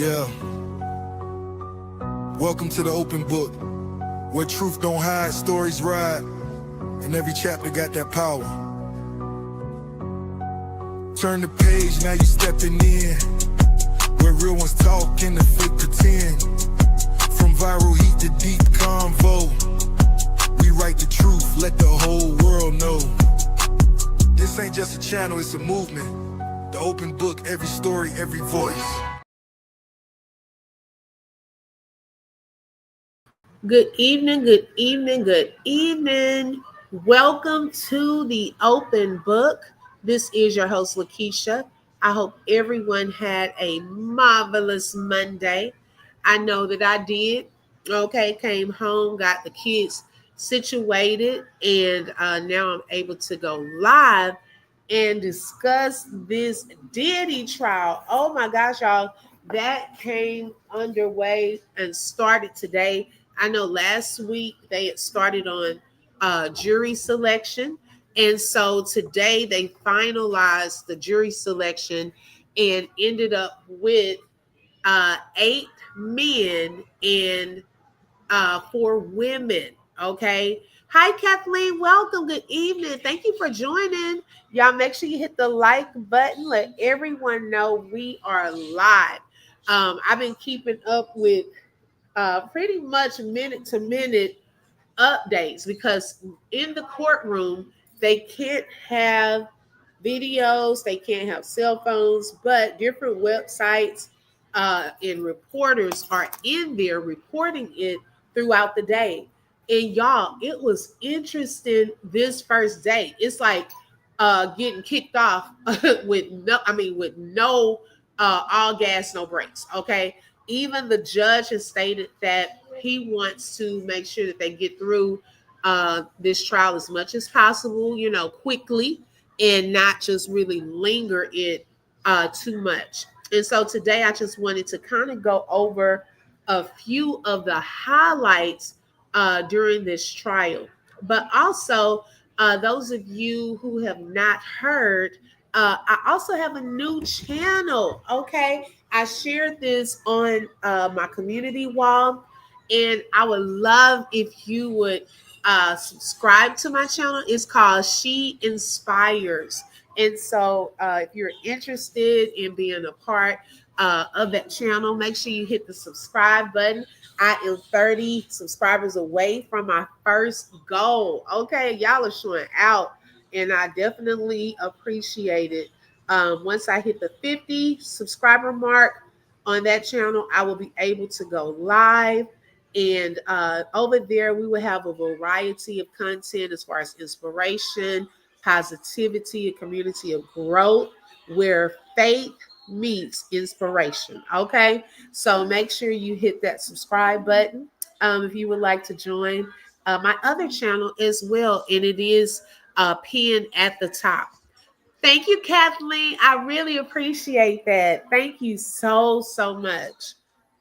Yeah. Welcome to the open book, where truth don't hide, stories ride, and every chapter got that power. Turn the page, now you stepping in, where real ones talk and the fake pretend. From viral heat to deep convo, we write the truth, let the whole world know. This ain't just a channel, it's a movement. The open book, every story, every voice. Good evening, good evening, good evening. Welcome to the open book. This is your host, Lakeisha. I hope everyone had a marvelous Monday. I know that I did. Okay, came home, got the kids situated, and now I'm able to go live and discuss this Diddy trial. Oh my gosh, y'all, that came underway and started today. I know last week they had started on jury selection. And so today they finalized the jury selection and ended up with 8 men and 4 women. Okay. Hi, Kathleen. Welcome. Good evening. Thank you for joining. Y'all make sure you hit the like button. Let everyone know we are live. I've been keeping up with pretty much minute to minute updates because in the courtroom they can't have videos, they can't have cell phones, but different websites and reporters are in there reporting it throughout the day. And y'all, it was interesting this first day. It's like getting kicked off with no all gas, no brakes. Okay. Even the judge has stated that he wants to make sure that they get through this trial as much as possible, quickly and not just really linger it too much. And so today I just wanted to kind of go over a few of the highlights during this trial. But also, those of you who have not heard, I also have a new channel. Okay. I shared this on my community wall, and I would love if you would subscribe to my channel. It's called She Inspires. And so if you're interested in being a part of that channel, make sure you hit the subscribe button. I am 30 subscribers away from my first goal. Okay, y'all are showing out, and I definitely appreciate it. Once I hit the 50 subscriber mark on that channel, I will be able to go live. And over there, we will have a variety of content as far as inspiration, positivity, a community of growth where faith meets inspiration. Okay. So make sure you hit that subscribe button if you would like to join my other channel as well. And it is pinned at the top. Thank you, Kathleen. I really appreciate that. Thank you so, so much.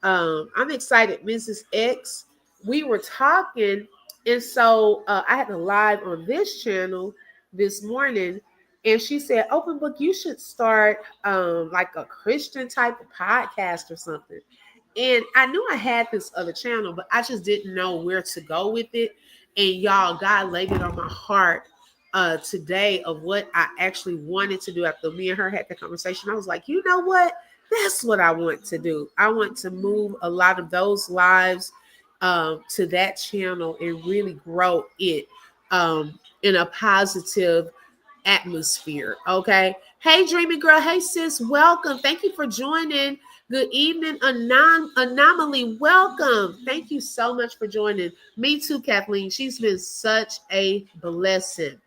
I'm excited, Mrs. X. We were talking, and so I had a live on this channel this morning, and she said, "Open Book, you should start like a Christian type of podcast or something." And I knew I had this other channel, but I just didn't know where to go with it. And y'all, God laid it on my heart today of what I actually wanted to do. After me and her had the conversation, I was like, you know what? That's what I want to do. I want to move a lot of those lives to that channel and really grow it in a positive atmosphere. Okay. Hey, Dreamy Girl. Hey, sis. Welcome. Thank you for joining. Good evening, Anomaly. Welcome. Thank you so much for joining. Me too, Kathleen. She's been such a blessing.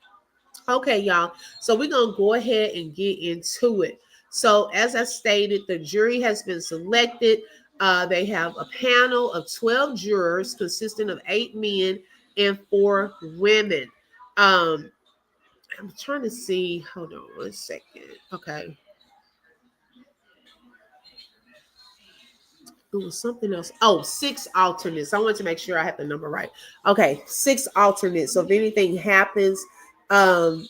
Okay, y'all. So we're going to go ahead and get into it. So as I stated, the jury has been selected. They have a panel of 12 jurors consisting of 8 men and 4 women. I'm trying to see. Hold on 1 second. Okay. It was something else. Oh, 6 alternates. I want to make sure I have the number right. Okay, 6 alternates. So if anything happens, to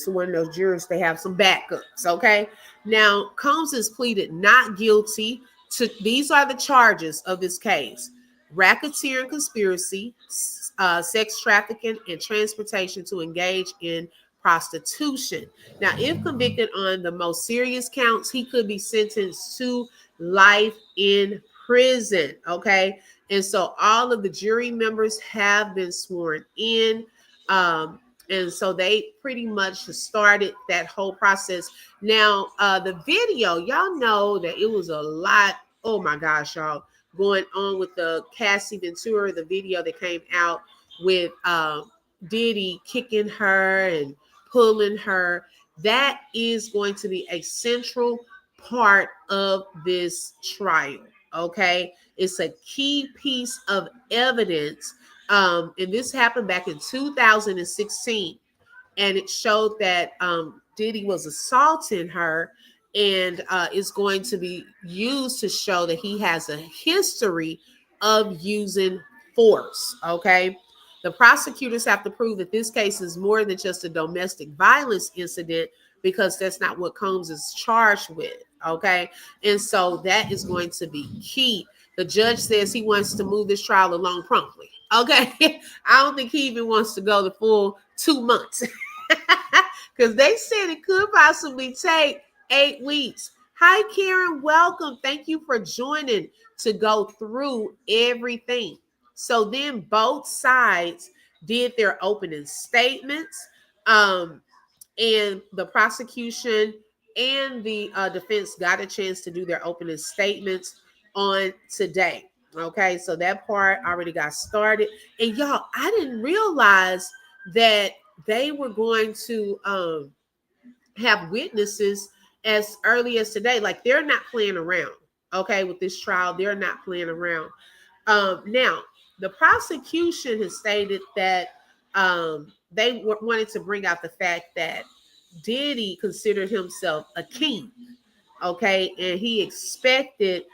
one of those jurors, they have some backups. Okay. Now, Combs is pleaded not guilty These are the charges of this case: racketeering, conspiracy, sex trafficking, and transportation to engage in prostitution. Now, if convicted on the most serious counts, he could be sentenced to life in prison. Okay. And so all of the jury members have been sworn in. And so they pretty much started that whole process. Now, the video, y'all know that it was a lot. Oh my gosh, y'all, going on with the Cassie Ventura, the video that came out with Diddy kicking her and pulling her. That is going to be a central part of this trial. Okay, it's a key piece of evidence. And this happened back in 2016, and it showed that Diddy was assaulting her, and it's going to be used to show that he has a history of using force. Okay. The prosecutors have to prove that this case is more than just a domestic violence incident, because that's not what Combs is charged with. Okay. And so that is going to be key. The judge says he wants to move this trial along promptly. Okay. I don't think he even wants to go the full 2 months. Because they said it could possibly take 8 weeks. Hi, Karen. Welcome. Thank you for joining to go through everything. So then both sides did their opening statements. And the prosecution and the defense got a chance to do their opening statements on today. Okay, so that part already got started. And y'all, I didn't realize that they were going to have witnesses as early as today. Like, they're not playing around. Okay, with this trial, they're not playing around. Now, the prosecution has stated that they wanted to bring out the fact that Diddy considered himself a king. Okay, and he expected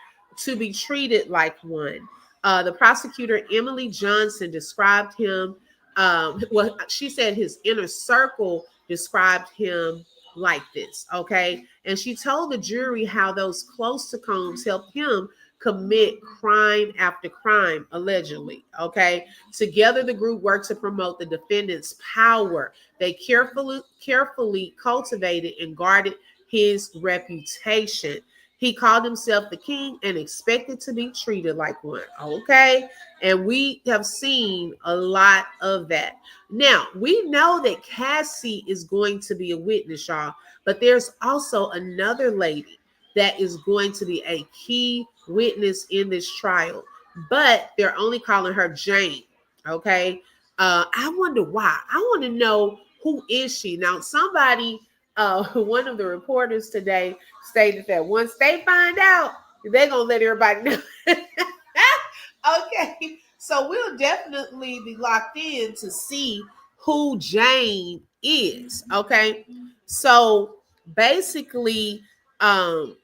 to be treated like one. The prosecutor, Emily Johnson, described him. Well, she said his inner circle described him like this. Okay, and she told the jury how those close to Combs helped him commit crime after crime, allegedly. Okay, together the group worked to promote the defendant's power. They carefully cultivated and guarded his reputation. He called himself the king and expected to be treated like one. Okay, and we have seen a lot of that. Now, we know that Cassie is going to be a witness, y'all, but there's also another lady that is going to be a key witness in this trial, but they're only calling her Jane. Okay. I wonder why. I want to know, who is she? Now, somebody, one of the reporters today stated that once they find out, they're going to let everybody know. Okay. So we'll definitely be locked in to see who Jane is. Okay. So basically, the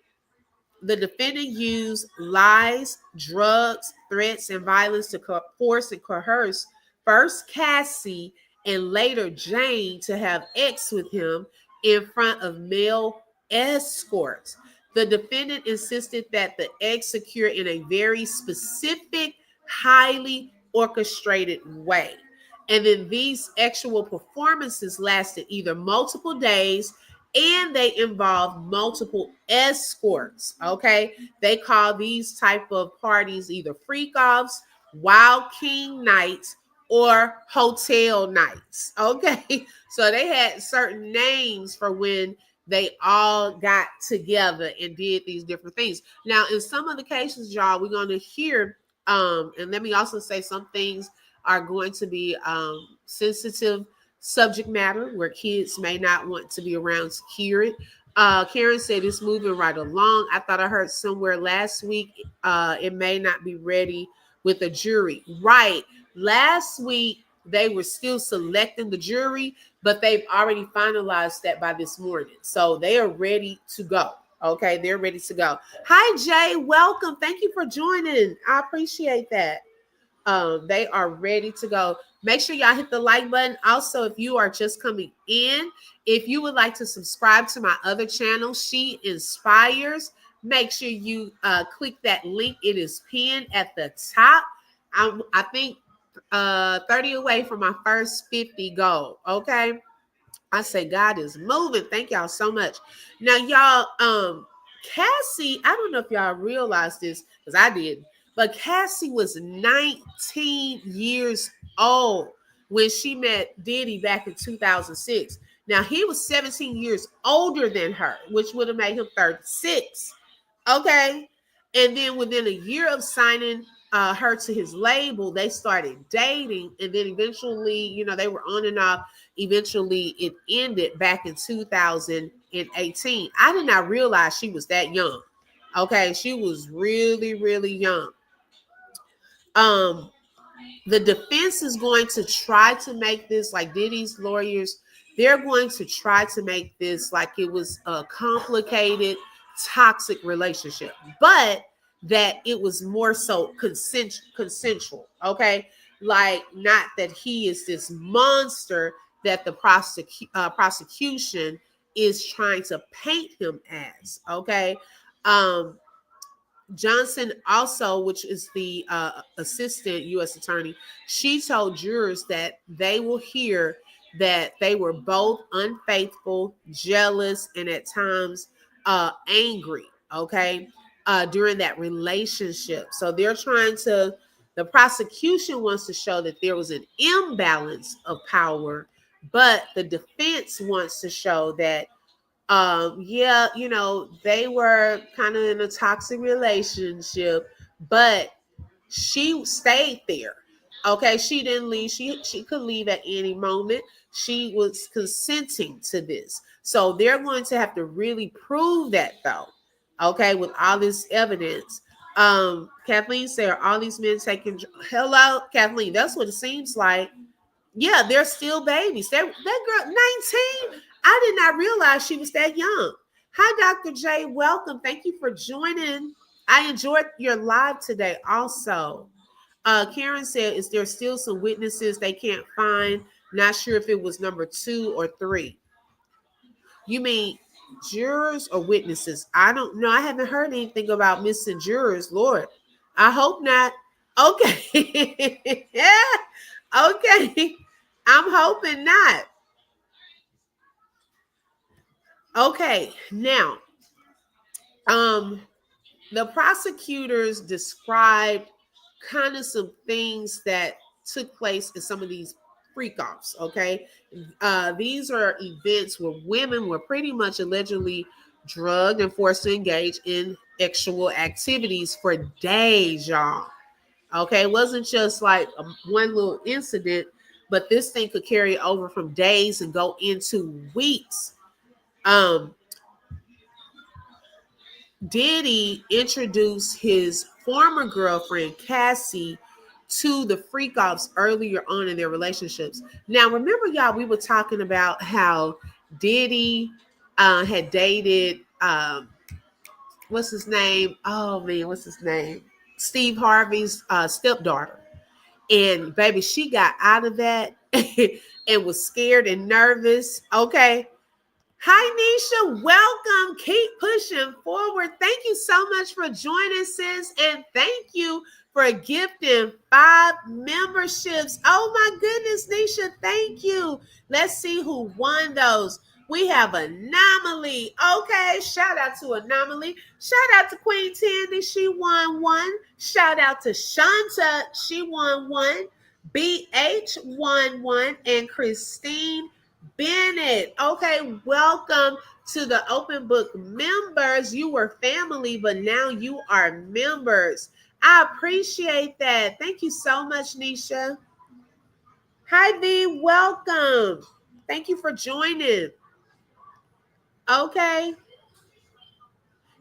defendant used lies, drugs, threats, and violence to force and coerce first Cassie and later Jane to have sex with him in front of male escorts. The defendant insisted that the sex occur in a very specific, highly orchestrated way. And then these actual performances lasted either multiple days, and they involve multiple escorts. Okay, they call these type of parties either freak offs, wild king nights, or hotel nights. Okay, so they had certain names for when they all got together and did these different things. Now, in some of the cases, y'all, we're going to hear and let me also say, some things are going to be sensitive subject matter where kids may not want to be around to hear it. Karen said it's moving right along. I thought I heard somewhere last week it may not be ready with a jury. Right. Last week, they were still selecting the jury, but they've already finalized that by this morning. So they are ready to go. Okay, they're ready to go. Hi, Jay. Welcome. Thank you for joining. I appreciate that. They are ready to go. Make sure y'all hit the like button. Also, if you are just coming in, if you would like to subscribe to my other channel, She Inspires, make sure you click that link. It is pinned at the top. I think 30 away from my first 50 goal. Okay. I say God is moving. Thank y'all so much. Now, y'all, Cassie, I don't know if y'all realize this because I didn't, but Cassie was 19 years old when she met Diddy back in 2006. Now, he was 17 years older than her, which would have made him 36. Okay. And then within a year of signing her to his label, they started dating. And then eventually, you know, they were on and off. Eventually, it ended back in 2018. I did not realize she was that young. Okay. She was really, really young. Um, the defense is going to try to make this, like Diddy's lawyers, they're going to try to make this like it was a complicated, toxic relationship, but that it was more so consensual. Okay. Like, not that he is this monster that the prosecution is trying to paint him as. Okay. Um, Johnson also, which is the assistant U.S. attorney, she told jurors that they will hear that they were both unfaithful, jealous, and at times angry, okay, during that relationship. So the prosecution wants to show that there was an imbalance of power, but the defense wants to show that yeah, you know, they were kind of in a toxic relationship, but she stayed there. Okay, she didn't leave. She could leave at any moment. She was consenting to this. So they're going to have to really prove that, though. Okay, with all this evidence. Kathleen said, are all these men taking hello, Kathleen? That's what it seems like. Yeah, they're still babies. That girl, 19. I did not realize she was that young. Hi, Dr. J. Welcome. Thank you for joining. I enjoyed your live today also. Karen said, is there still some witnesses they can't find? Not sure if it was number 2 or 3. You mean jurors or witnesses? I don't know. I haven't heard anything about missing jurors. Lord, I hope not. Okay. Yeah. Okay. I'm hoping not. Okay. Now, the prosecutors described kind of some things that took place in some of these freak offs. Okay. These are events where women were pretty much allegedly drugged and forced to engage in sexual activities for days, y'all. Okay. It wasn't just like one little incident, but this thing could carry over from days and go into weeks. Diddy introduced his former girlfriend, Cassie, to the freak offs earlier on in their relationships. Now, remember, y'all, we were talking about how Diddy had dated, what's his name? Oh, man, what's his name? Steve Harvey's stepdaughter. And baby, she got out of that and was scared and nervous. Okay. Hi, Nisha. Welcome. Keep pushing forward. Thank you so much for joining, sis. And thank you for gifting 5 memberships. Oh, my goodness, Nisha. Thank you. Let's see who won those. We have Anomaly. Okay. Shout out to Anomaly. Shout out to Queen Tandy. She won 1. Shout out to Shanta. She won 1. BH won 1. And Christine Bennett. Okay, welcome to the Open Book members. You were family, but now you are members. I appreciate that. Thank you so much, Nisha. Hi, V. Welcome. Thank you for joining. Okay.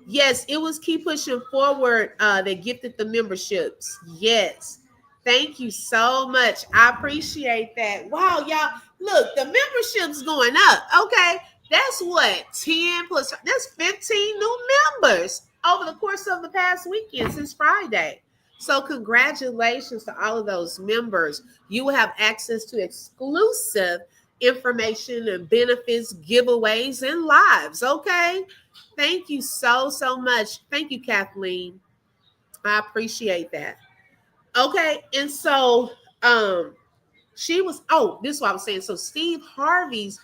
Yes, it was Keep Pushing Forward that gifted the memberships. Yes. Thank you so much. I appreciate that. Wow, y'all. Look, the membership's going up. Okay. That's what? 10 plus, that's 15 new members over the course of the past weekend since Friday. So congratulations to all of those members. You will have access to exclusive information and benefits, giveaways, and lives. Okay. Thank you so much. Thank you, Kathleen. I appreciate that. Okay. And so she was, oh, this is what I was saying. So Steve Harvey's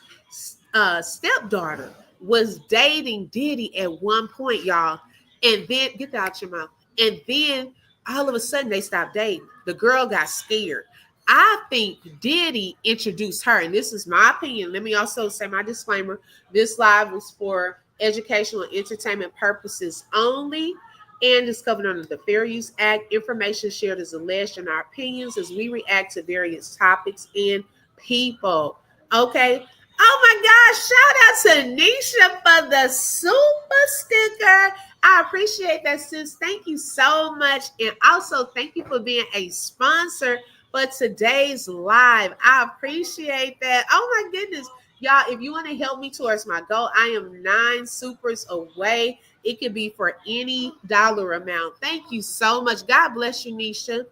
stepdaughter was dating Diddy at one point, y'all. And then, get that out your mouth. And then all of a sudden they stopped dating. The girl got scared. I think Diddy introduced her, and this is my opinion. Let me also say my disclaimer. This live was for educational and entertainment purposes only and is covered under the Fair Use Act. Information shared is alleged in our opinions as we react to various topics and people. Okay. Oh my gosh. Shout out to Nisha for the super sticker. I appreciate that, sis. Thank you so much. And also, thank you for being a sponsor for today's live. I appreciate that. Oh my goodness. Y'all, if you want to help me towards my goal, I am 9 supers away. It could be for any dollar amount. Thank you so much. God bless you, Nisha.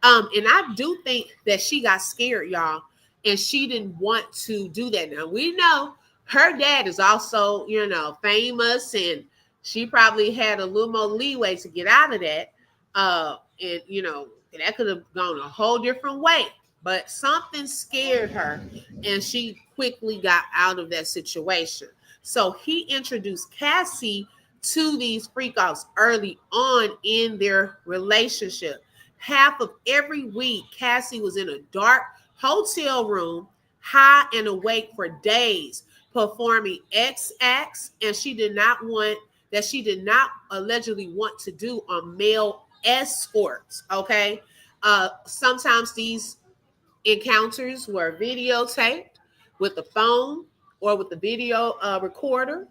And I do think that she got scared, y'all, and she didn't want to do that. Now we know her dad is also, famous, and she probably had a little more leeway to get out of that. And that could have gone a whole different way. But something scared her, and she quickly got out of that situation. So he introduced Cassie to these freak offs early on in their relationship. Half of every week, Cassie was in a dark hotel room, high and awake for days, performing X acts, and she did not allegedly want to do on male escorts. Okay. Sometimes these encounters were videotaped with the phone or with the video recorder.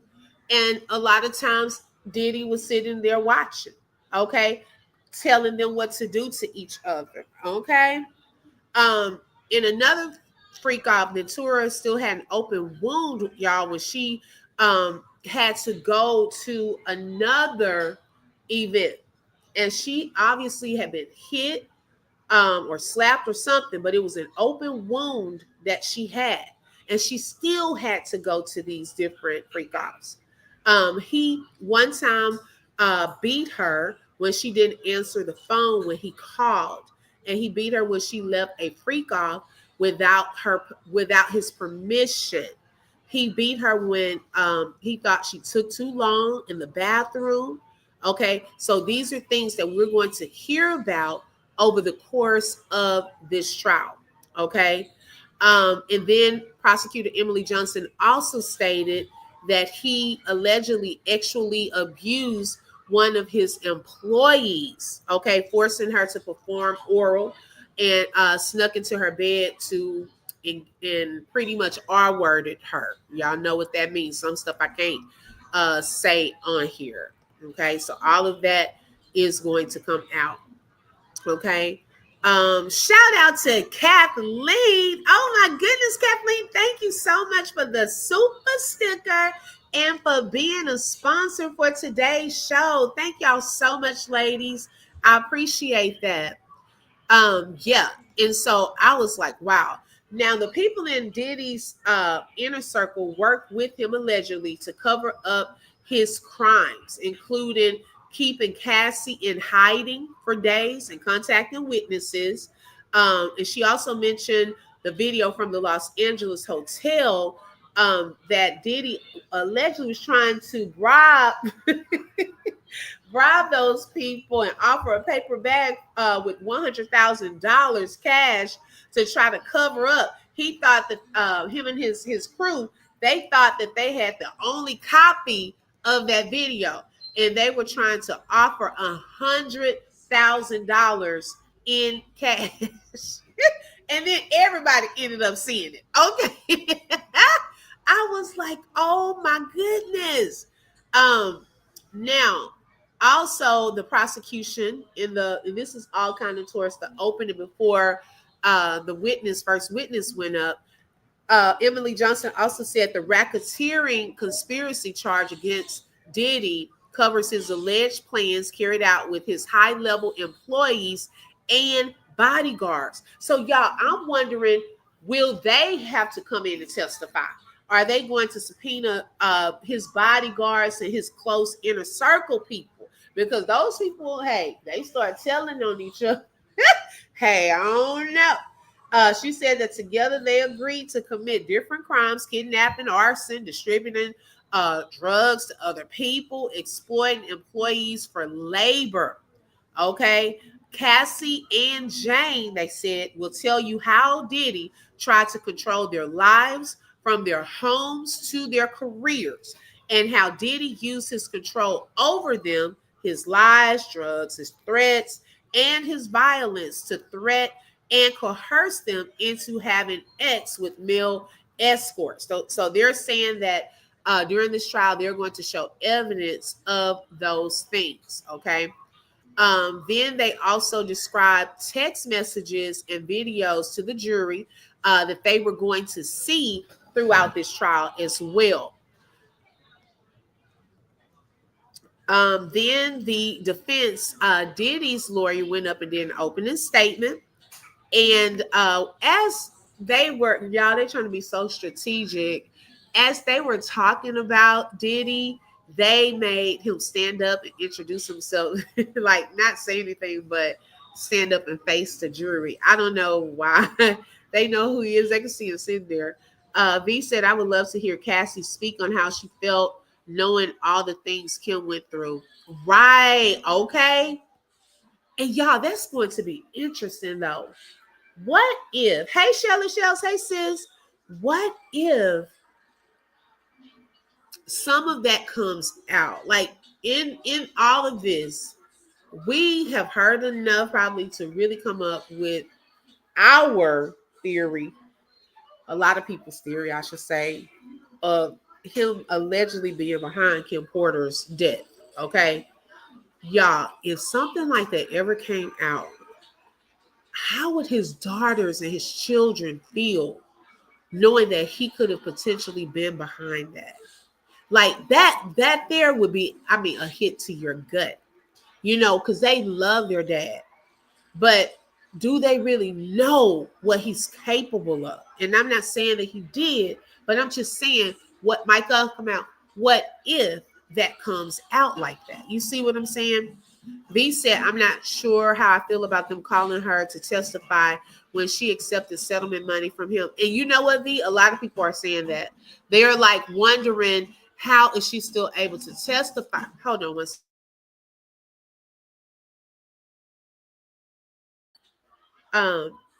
And a lot of times Diddy was sitting there watching, okay, telling them what to do to each other. Okay. In another freak off, Ventura still had an open wound, y'all, when she had to go to another event. And she obviously had been hit or slapped or something, but it was an open wound that she had. And she still had to go to these different freak offs. He one time beat her when she didn't answer the phone when he called. And he beat her when she left a freak off without his permission. He beat her when he thought she took too long in the bathroom. Okay, so these are things that we're going to hear about over the course of this trial. Okay. And then prosecutor Emily Johnson also stated that he allegedly sexually abused one of his employees, okay, forcing her to perform oral and snuck into her bed and pretty much R-worded her. Y'all know what that means. Some stuff I can't say on here. Okay, so all of that is going to come out. Okay. Shout out to Kathleen. Oh my goodness, Kathleen. Thank you so much for the super sticker and for being a sponsor for today's show. Thank y'all so much, ladies. I appreciate that. Yeah. And so I was like, wow. Now the people in Diddy's inner circle worked with him allegedly to cover up his crimes, including keeping Cassie in hiding for days and contacting witnesses. And she also mentioned the video from the Los Angeles hotel that Diddy allegedly was trying to bribe those people and offer a paper bag with $100,000 cash to try to cover up. He thought that him and his crew, they thought that they had the only copy of that video, and they were trying to offer $100,000 in cash. And then everybody ended up seeing it. Okay. I was like, oh my goodness. Now, also the prosecution and this is all kind of towards the opening before the first witness went up. Emily Johnson also said the racketeering conspiracy charge against Diddy covers his alleged plans carried out with his high-level employees and bodyguards. So, y'all, I'm wondering Will they have to come in and testify? Are they going to subpoena his bodyguards and his close inner circle people? Because those people, hey, they start telling on each other. Hey, I don't know. She said that together they agreed to commit different crimes: kidnapping, arson, distributing drugs to other people, exploiting employees for labor. Okay. Cassie and Jane, they said, will tell you how Diddy tried to control their lives from their homes to their careers, and how Diddy used his control over them, his lies, drugs, his threats, and his violence to threat and coerce them into having sex with male escorts. So they're saying that during this trial, they're going to show evidence of those things. Okay. Then they also described text messages and videos to the jury that they were going to see throughout this trial as well. Then the defense, Diddy's lawyer, went up and did an opening statement. And as they were, y'all, they're trying to be so strategic. As they were talking about Diddy, they made him stand up and introduce himself, like not say anything, but stand up and face the jury. I don't know why. They know who he is. They can see him sitting there. V said, I would love to hear Cassie speak on how she felt knowing all the things Kim went through. Right. Okay. And y'all, that's going to be interesting though. What if, hey Shelly Shells, hey sis, what if some of that comes out? Like in all of this, we have heard enough probably to really come up with our theory, a lot of people's theory, I should say, of him allegedly being behind Kim Porter's death. Okay. Y'all, if something like that ever came out, how would his daughters and his children feel knowing that he could have potentially been behind that? Like that there would be, I mean, a hit to your gut, because they love their dad. But do they really know what he's capable of? And I'm not saying that he did, but I'm just saying what might come out. What if that comes out like that? You see what I'm saying? V said, I'm not sure how I feel about them calling her to testify when she accepted settlement money from him. And you know what, V? A lot of people are saying that. They're like wondering, how is she still able to testify? Hold on one second.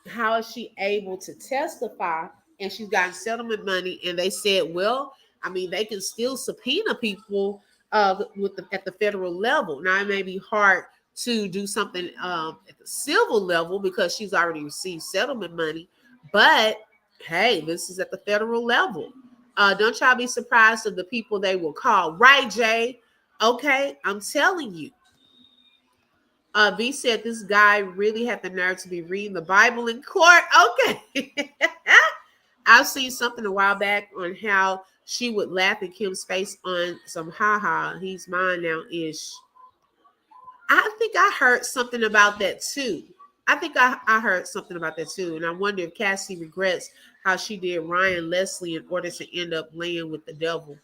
How is she able to testify and she's gotten settlement money? And they said, well, I mean, they can still subpoena people at the federal level. Now, it may be hard to do something at the civil level because she's already received settlement money. But hey, this is at the federal level. Don't y'all be surprised of the people they will call. Right, Jay? Okay, I'm telling you. V said this guy really had the nerve to be reading the Bible in court. Okay. I've seen something a while back on how she would laugh in Kim's face on some haha, he's mine now ish. I think I heard something about that too. I heard something about that too. And I wonder if Cassie regrets how she did Ryan Leslie in order to end up laying with the devil.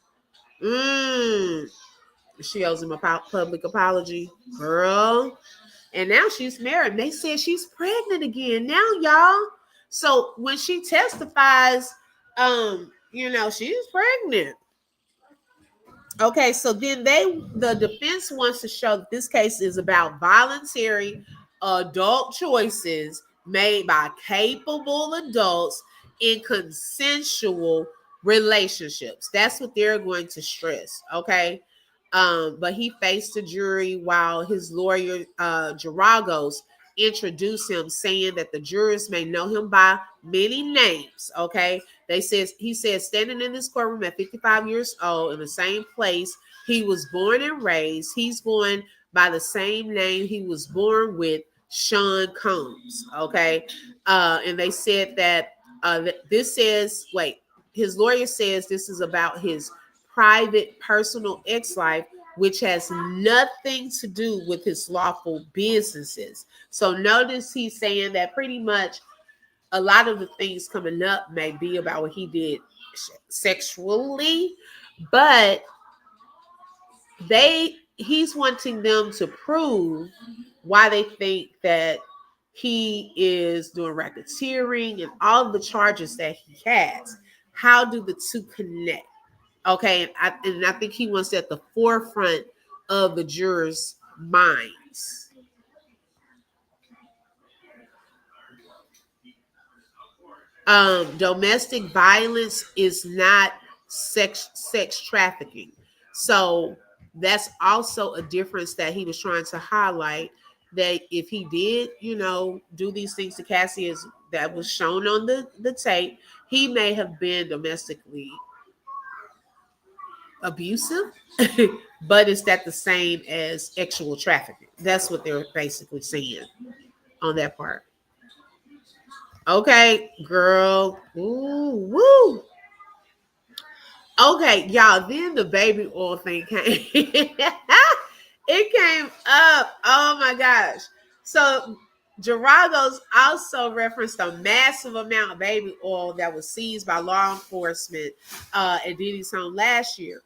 She owes him a public apology. Girl. And now she's married. They said she's pregnant again now, y'all. So when she testifies, she's pregnant. Okay, so then the defense wants to show that this case is about voluntary adult choices made by capable adults in consensual relationships. That's what they're going to stress. Okay. But he faced the jury while his lawyer, Geragos, introduced him, saying that the jurors may know him by many names. Okay. He says, standing in this courtroom at 55 years old in the same place he was born and raised, he's going by the same name he was born with, Sean Combs. Okay. And they said that his lawyer says this is about his private, personal ex-life, which has nothing to do with his lawful businesses. So notice he's saying that pretty much a lot of the things coming up may be about what he did sexually, but he's wanting them to prove why they think that he is doing racketeering and all the charges that he has. How do the two connect? Okay, and I think he wants at the forefront of the jurors' minds. Domestic violence is not sex trafficking. So that's also a difference that he was trying to highlight, that if he did, do these things to Cassie as that was shown on the tape, he may have been domestically abusive, but is that the same as sexual trafficking? That's what they're basically saying on that part. Okay, girl. Ooh, woo. Okay, y'all. Then the baby oil thing came. It came up. Oh my gosh. So Geraldo's also referenced a massive amount of baby oil that was seized by law enforcement at Diddy's home last year.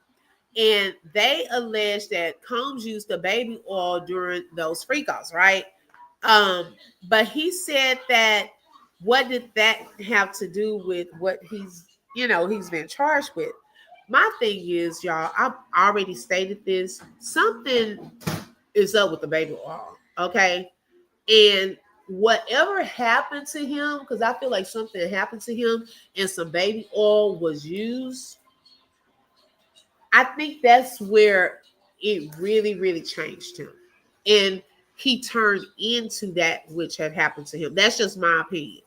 And they alleged that Combs used the baby oil during those freak-offs, right? Um, but he said that what did that have to do with what he's been charged with? My thing is, y'all, I've already stated this. Something is up with the baby oil, okay? And whatever happened to him, because I feel like something happened to him and some baby oil was used, I think that's where it really, really changed him. And he turned into that which had happened to him. That's just my opinion.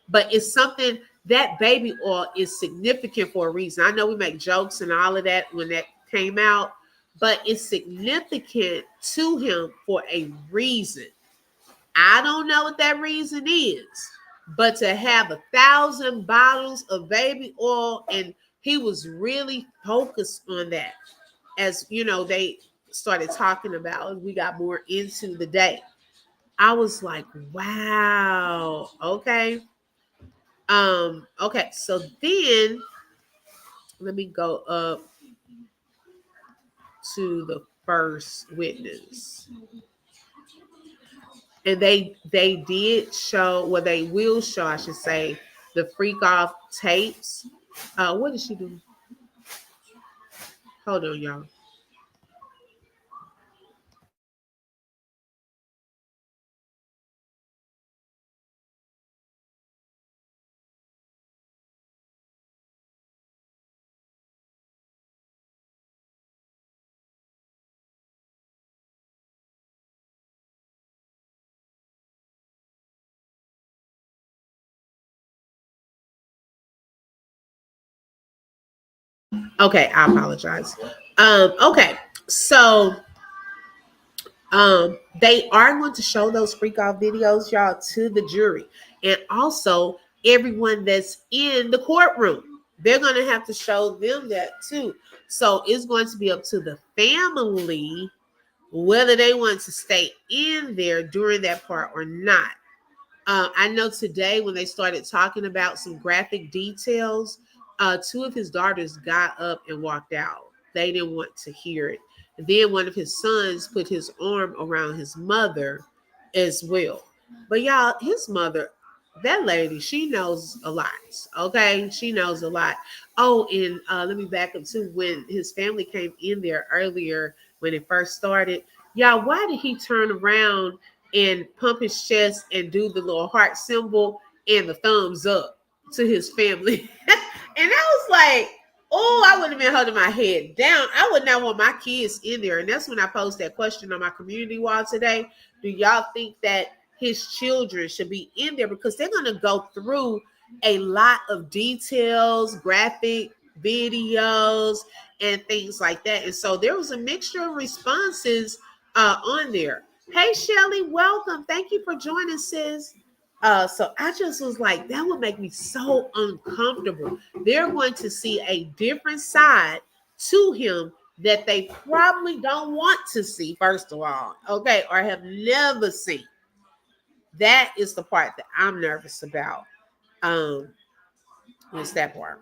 But it's something that baby oil is significant for a reason. I know we make jokes and all of that when that came out, but it's significant to him for a reason. I don't know what that reason is, but to have 1,000 bottles of baby oil, and he was really focused on that. As they started talking about, we got more into the day. I was like, wow, okay. Okay, so then let me go up to the first witness. And they did show, well, they will show, I should say, the freak off tapes. What did she do? Hold on, y'all. Okay, I apologize. Okay, so they are going to show those freak off videos, y'all, to the jury, and also everyone that's in the courtroom. They're going to have to show them that too. So it's going to be up to the family whether they want to stay in there during that part or not. I know today when they started talking about some graphic details, two of his daughters got up and walked out. They didn't want to hear it. Then one of his sons put his arm around his mother as well. But y'all, his mother, that lady, she knows a lot. Okay, she knows a lot. Oh, and let me back up to when his family came in there earlier when it first started. Y'all, why did he turn around and pump his chest and do the little heart symbol and the thumbs up to his family? And I was like, oh, I would have been holding my head down. I would not want my kids in there. And that's when I posed that question on my community wall today. Do y'all think that his children should be in there? Because they're going to go through a lot of details, graphic videos, and things like that. And so there was a mixture of responses on there. Hey, Shelly, welcome. Thank you for joining, sis. So I just was like, that would make me so uncomfortable. They're going to see a different side to him that they probably don't want to see, first of all, okay, or have never seen. That is the part that I'm nervous about. Um, it's that part.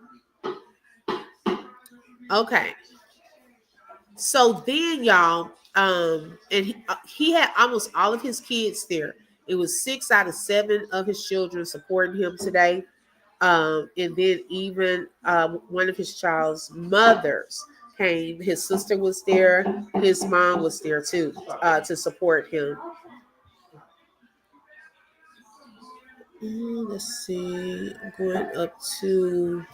Okay. So then, y'all, and he had almost all of his kids there. It was 6 out of 7 of his children supporting him today. And then even one of his child's mothers came. His sister was there. His mom was there too to support him. Let's see. Going up to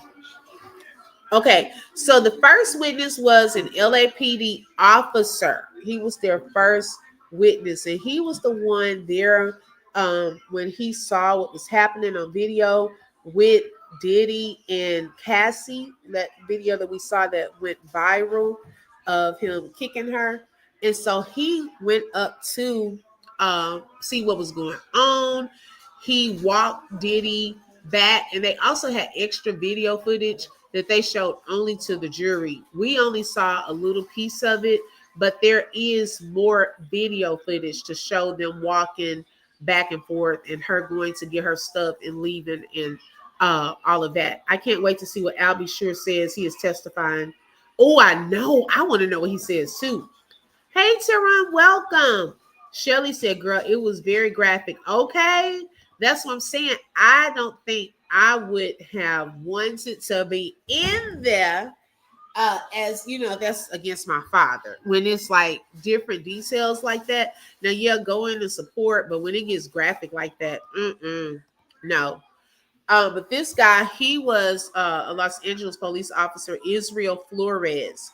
Okay, so the first witness was an LAPD officer. He was their first witness, and he was the one there when he saw what was happening on video with Diddy and Cassie. That video that we saw that went viral of him kicking her, and so he went up to see what was going on. He walked Diddy back, and they also had extra video footage that they showed only to the jury. We only saw a little piece of it, but there is more video footage to show them walking back and forth and her going to get her stuff and leaving and all of that. I can't wait to see what Albie Sure says. He is testifying. Oh, I know. I want to know what he says too. Hey, Teron, welcome. Shelly said, girl, it was very graphic. Okay. That's what I'm saying. I don't think I would have wanted to be in there as you know, that's against my father. When it's like different details like that, now yeah, go in and support, but when it gets graphic like that, no. But this guy, he was a Los Angeles police officer, Israel Flores.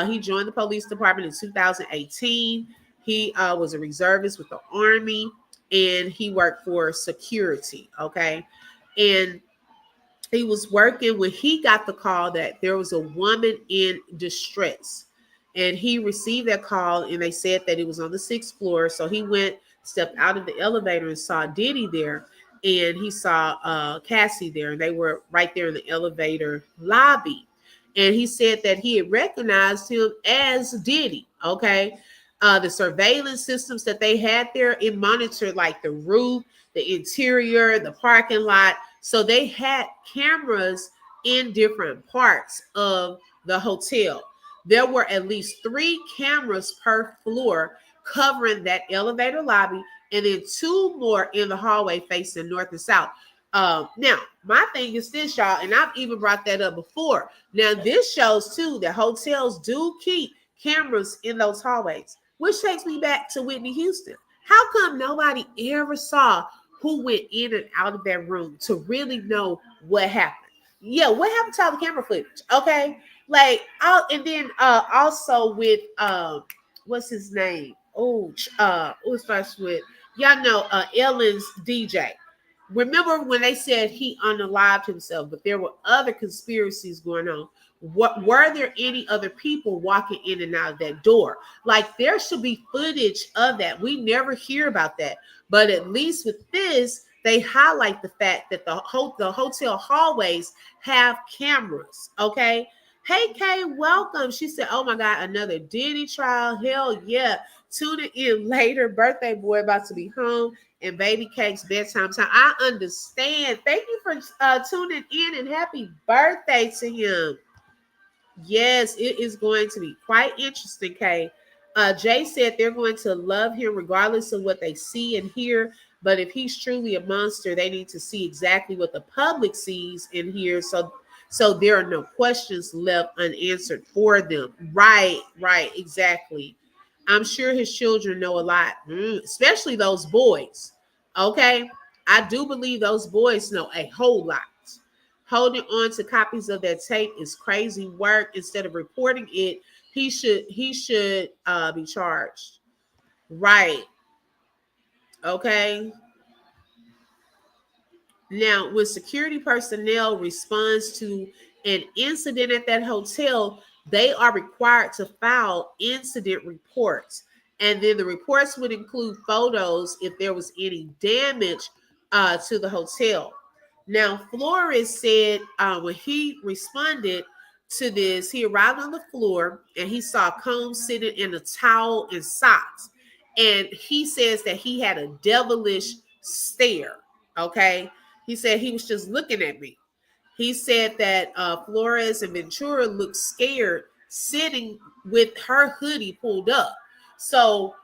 He joined the police department in 2018. He was a reservist with the Army, and he worked for security. Okay, and he was working when he got the call that there was a woman in distress, and he received that call, and they said that it was on the 6th floor. So he went, stepped out of the elevator, and saw Diddy there, and he saw Cassie there, and they were right there in the elevator lobby. And he said that he had recognized him as Diddy. Okay, the surveillance systems that they had there, it monitored like the roof, the interior, the parking lot. So they had cameras in different parts of the hotel. There were at least 3 cameras per floor covering that elevator lobby, and then 2 more in the hallway facing north and south. Now, my thing is this, y'all, and I've even brought that up before. Now, this shows too that hotels do keep cameras in those hallways, which takes me back to Whitney Houston. How come nobody ever saw who went in and out of that room to really know what happened? Yeah, what happened to all the camera footage? Okay, like, and then also with what's his name? It starts with, y'all know, Ellen's DJ. Remember when they said he unalived himself, but there were other conspiracies going on. What were there any other people walking in and out of that door? Like, there should be footage of that. We never hear about that. But at least with this, they highlight the fact that the hotel hallways have cameras. Okay. Hey, Kay, welcome. She said, oh my God, another Diddy trial. Hell yeah. Tune in later. Birthday boy about to be home, and baby cake's bedtime time. I understand. Thank you for tuning in, and happy birthday to him. Yes, it is going to be quite interesting, Kay. Jay said they're going to love him regardless of what they see and hear. But if he's truly a monster, they need to see exactly what the public sees and hears. So there are no questions left unanswered for them. Right, exactly. I'm sure his children know a lot, especially those boys. Okay, I do believe those boys know a whole lot. Holding on to copies of that tape is crazy work. Instead of reporting it, he should be charged. Right. Okay. Now, when security personnel responds to an incident at that hotel, they are required to file incident reports. And then the reports would include photos if there was any damage to the hotel. Now, Flores said when he responded to this, he arrived on the floor and he saw Combs sitting in a towel and socks. And he says that he had a devilish stare. Okay. He said he was just looking at me. He said that Flores and Ventura looked scared sitting with her hoodie pulled up. So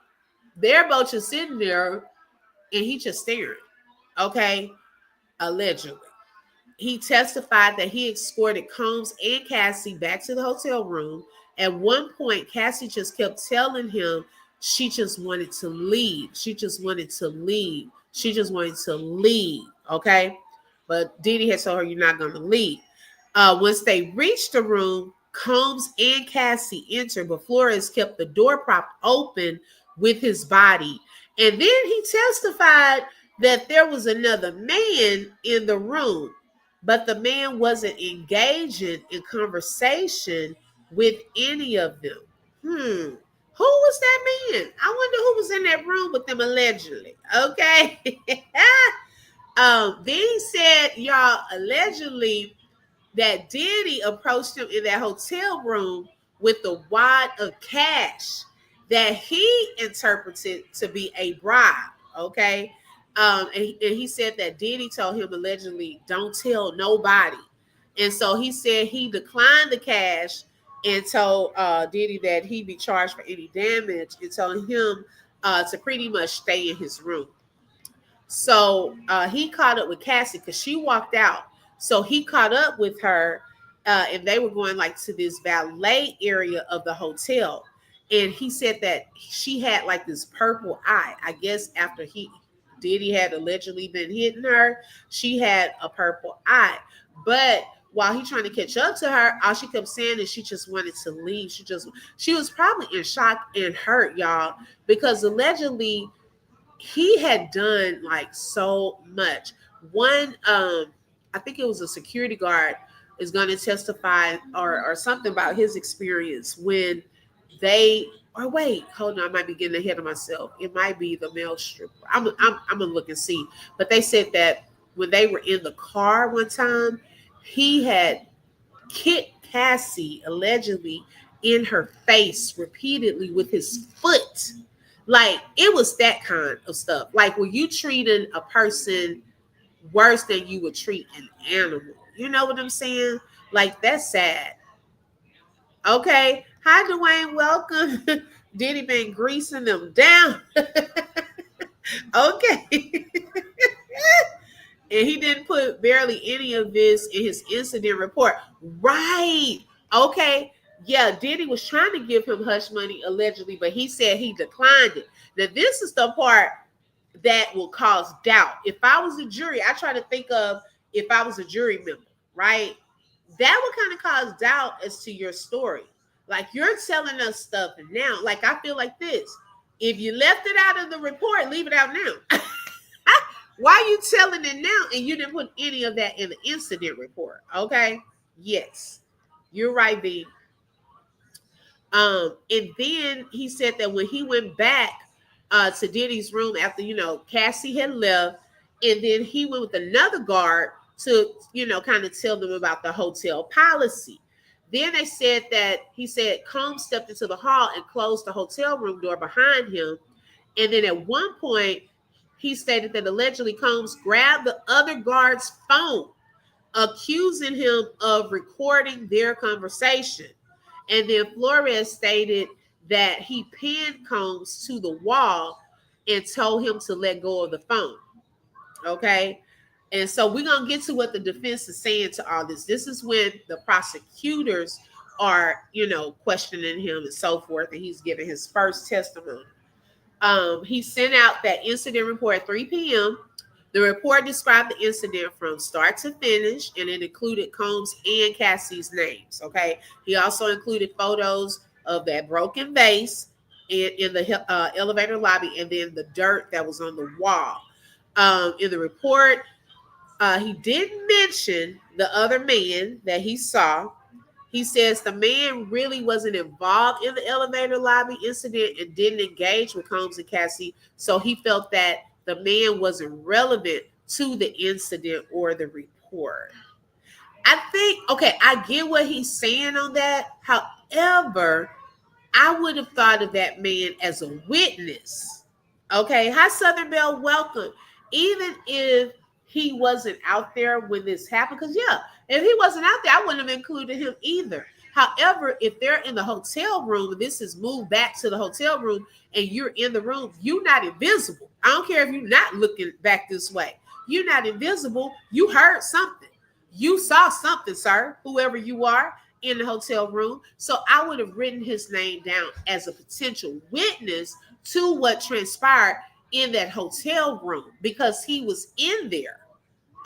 they're both just sitting there and he just staring. Okay. Allegedly. He testified that he escorted Combs and Cassie back to the hotel room. At one point, Cassie just kept telling him she just wanted to leave. She just wanted to leave. She just wanted to leave. Okay. But Diddy had told her, "You're not going to leave." Once they reached the room, Combs and Cassie entered, but Flores kept the door propped open with his body. And then he testified that there was another man in the room, but the man wasn't engaging in conversation with any of them. Who was that man? I wonder who was in that room with them allegedly. Okay. Then he said, y'all, allegedly that Diddy approached him in that hotel room with a wad of cash that he interpreted to be a bribe. Okay. And he said that Diddy told him allegedly, "Don't tell nobody." And so he said he declined the cash and told Diddy that he'd be charged for any damage and told him to pretty much stay in his room. So he caught up with Cassie because she walked out. So he caught up with her and they were going like to this valet area of the hotel. And he said that she had like this purple eye. I guess after Diddy had allegedly been hitting her, she had a purple eye. But while he trying to catch up to her, all she kept saying is she just wanted to leave. She was probably in shock and hurt, y'all, because allegedly he had done like so much. One, I think it was a security guard is going to testify or something about his experience when they. Or wait, hold on, I might be getting ahead of myself. It might be the male stripper. I'm gonna look and see. But they said that when they were in the car one time, he had kicked Cassie allegedly in her face repeatedly with his foot. Like it was that kind of stuff. Like when you treating a person worse than you would treat an animal. You know what I'm saying? Like that's sad. Okay. Hi, Dwayne. Welcome. Diddy been greasing them down. Okay. And he didn't put barely any of this in his incident report. Right. Okay. Yeah, Diddy was trying to give him hush money allegedly, but he said he declined it. Now, this is the part that will cause doubt. If I was a jury, I try to think of if I was a jury member, right? That would kind of cause doubt as to your story. Like you're telling us stuff now. Like I feel like this. If you left it out of the report, leave it out now. Why are you telling it now and you didn't put any of that in the incident report? Okay. Yes. You're right, B. And then he said that when he went back to Diddy's room after, Cassie had left, and then he went with another guard to, kind of tell them about the hotel policy. Then they said that he said Combs stepped into the hall and closed the hotel room door behind him. And then at one point, he stated that allegedly Combs grabbed the other guard's phone, accusing him of recording their conversation. And then Flores stated that he pinned Combs to the wall and told him to let go of the phone. Okay. And so we're going to get to what the defense is saying to all this. This is when the prosecutors are, questioning him and so forth. And he's giving his first testimony. He sent out that incident report at 3 p.m. The report described the incident from start to finish, and it included Combs and Cassie's names. Okay. He also included photos of that broken vase in the elevator lobby, and then the dirt that was on the wall. In the report, he didn't mention the other man that he saw. He says the man really wasn't involved in the elevator lobby incident and didn't engage with Combs and Cassie. So he felt that the man wasn't relevant to the incident or the report. I get what he's saying on that. However, I would have thought of that man as a witness. Okay. Hi, Southern Belle. Welcome. Even if he wasn't out there when this happened. Because, yeah, if he wasn't out there, I wouldn't have included him either. However, if they're in the hotel room, and this is moved back to the hotel room, and you're in the room, you're not invisible. I don't care if you're not looking back this way. You're not invisible. You heard something. You saw something, sir, whoever you are in the hotel room. So I would have written his name down as a potential witness to what transpired in that hotel room because he was in there.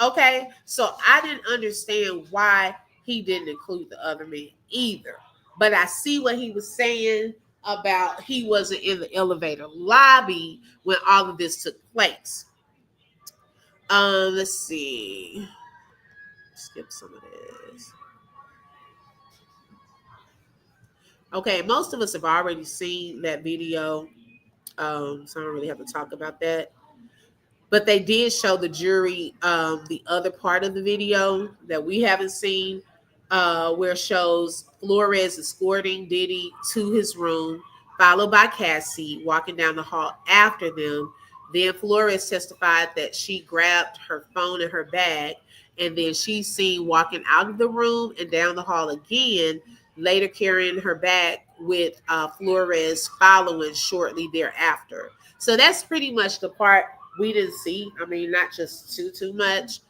Okay, so I didn't understand why he didn't include the other man either. But I see what he was saying about he wasn't in the elevator lobby when all of this took place. Let's see. Skip some of this. Okay, most of us have already seen that video, so I don't really have to talk about that. But they did show the jury the other part of the video that we haven't seen, where it shows Flores escorting Diddy to his room, followed by Cassie walking down the hall after them. Then Flores testified that she grabbed her phone and her bag, and then she's seen walking out of the room and down the hall again, later carrying her bag with Flores following shortly thereafter. So that's pretty much the part we didn't see. I mean, not just too much.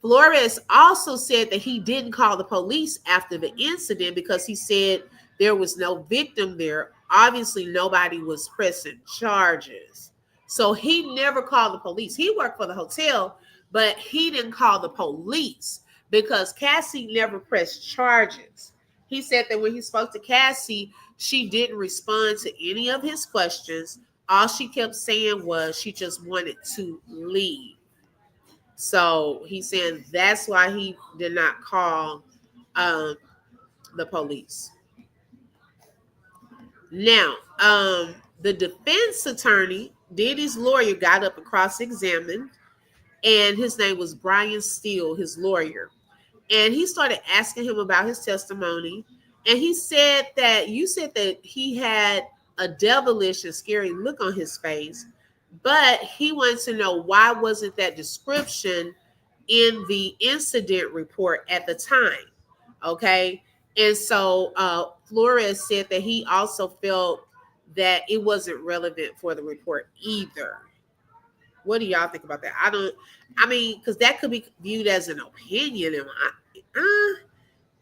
Flores also said that he didn't call the police after the incident because he said there was no victim there. Obviously, nobody was pressing charges. So he never called the police. He worked for the hotel, but he didn't call the police because Cassie never pressed charges. He said that when he spoke to Cassie, she didn't respond to any of his questions. All she kept saying was she just wanted to leave. So he's saying that's why he did not call the police. Now, the defense attorney, Diddy's lawyer, got up and cross-examined, and his name was Brian Steele, his lawyer. And he started asking him about his testimony. And he said that you said that he had a devilish and scary look on his face, but he wanted to know why wasn't that description in the incident report at the time. Okay. And so Flores said that he also felt that it wasn't relevant for the report either. What do y'all think about that? I mean, because that could be viewed as an opinion.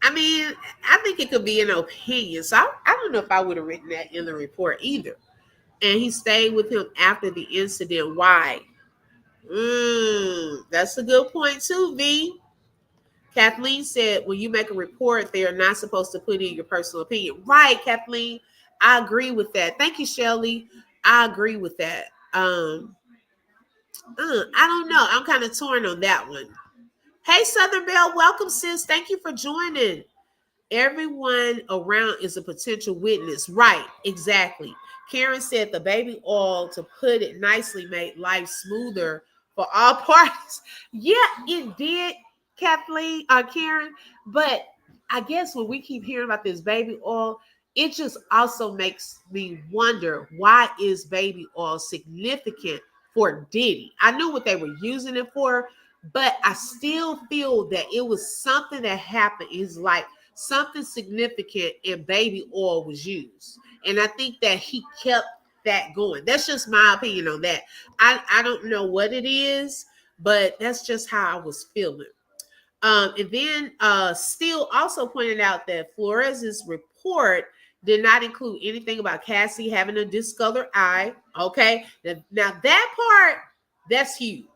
I mean, I think it could be an opinion. So I don't know if I would have written that in the report either. And he stayed with him after the incident. Why? That's a good point too, V. Kathleen said, when you make a report, they are not supposed to put in your personal opinion. Right, Kathleen. I agree with that. Thank you, Shelly. I agree with that. I don't know. I'm kind of torn on that one. Hey, Southern Belle, welcome, sis. Thank you for joining. Everyone around is a potential witness. Right, exactly. Karen said the baby oil, to put it nicely, made life smoother for all parties. Yeah, it did, Kathleen, Karen. But I guess when we keep hearing about this baby oil, it just also makes me wonder, why is baby oil significant for Diddy? I knew what they were using it for, but I still feel that it was something that happened in his life, something significant, and baby oil was used. And I think that he kept that going. That's just my opinion on that. I don't know what it is, but that's just how I was feeling. And then Steele also pointed out that Flores's report did not include anything about Cassie having a discolored eye. Okay. Now that part, that's huge.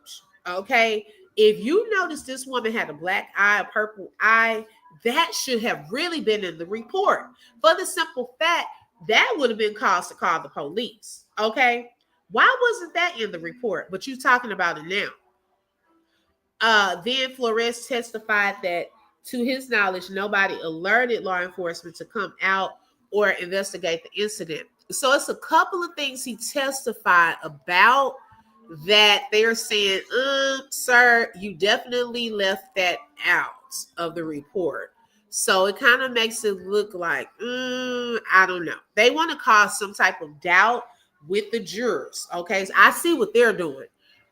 Okay. If you notice this woman had a black eye, a purple eye, that should have really been in the report. For the simple fact, that would have been cause to call the police. Okay. Why wasn't that in the report? But you're talking about it now. Then Flores testified that, to his knowledge, nobody alerted law enforcement to come out or investigate the incident. So it's a couple of things he testified about that they're saying, sir, you definitely left that out of the report. So it kind of makes it look like, I don't know. They want to cause some type of doubt with the jurors. Okay, so I see what they're doing.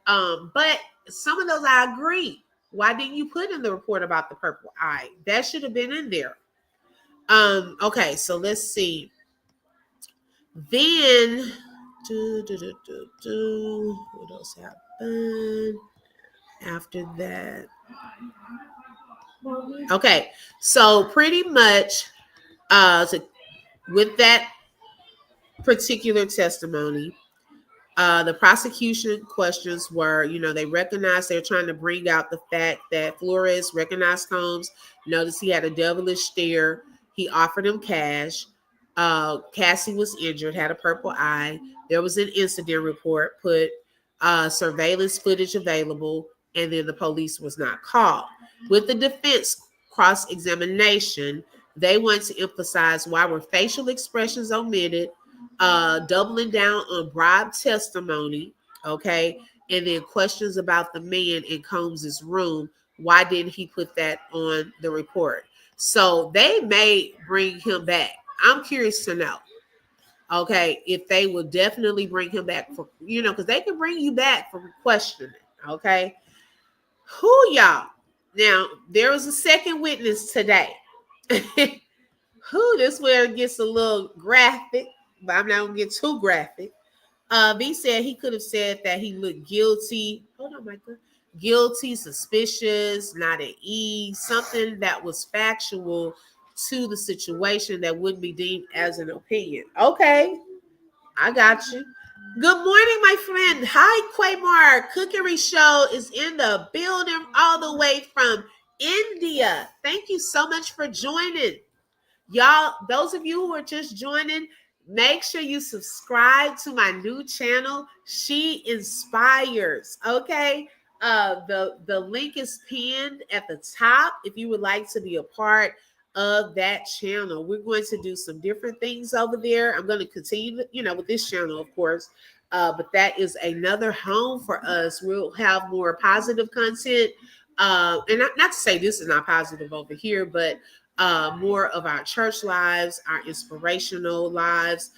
But some of those I agree. Why didn't you put in the report about the purple eye? That should have been in there. Okay, so let's see. Then, what else happened after that? Okay, so pretty much, with that particular testimony, the prosecution questions were, they recognized they're trying to bring out the fact that Flores recognized Combs, noticed he had a devilish stare. He offered him cash. Cassie was injured, had a purple eye. There was an incident report, put surveillance footage available, and then the police was not called. With the defense cross-examination, they want to emphasize why were facial expressions omitted, doubling down on bribe testimony, okay, and then questions about the man in Combs's room. Why didn't he put that on the report? So they may bring him back. I'm curious to know, okay, if they will definitely bring him back for, because they can bring you back for questioning, okay? Who y'all? Now, there was a second witness today. This where it gets a little graphic, but I'm not gonna get too graphic. B said he could have said that he looked guilty. Hold on, Michael. Guilty, suspicious, not at ease, something that was factual to the situation that wouldn't be deemed as an opinion. Okay, I got you. Good morning, my friend. Hi, Quaymar. Cookery Show is in the building all the way from India. Thank you so much for joining. Y'all, those of you who are just joining, make sure you subscribe to my new channel, She Inspires, okay? The link is pinned at the top if you would like to be a part of that channel. We're going to do some different things over there. I'm going to continue, with this channel, of course, but that is another home for us. We'll have more positive content, and not to say this is not positive over here, but more of our church lives, our inspirational lives.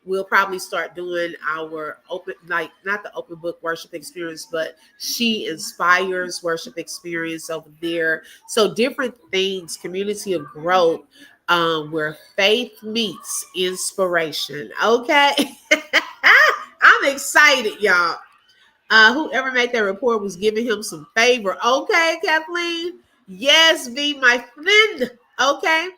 We'll probably start doing our open, like not the open book worship experience, but She Inspires worship experience over there. So different things, community of growth, where faith meets inspiration. Okay. I'm excited, y'all. Whoever made that report was giving him some favor. Okay, Kathleen. Yes, V, my friend. Okay.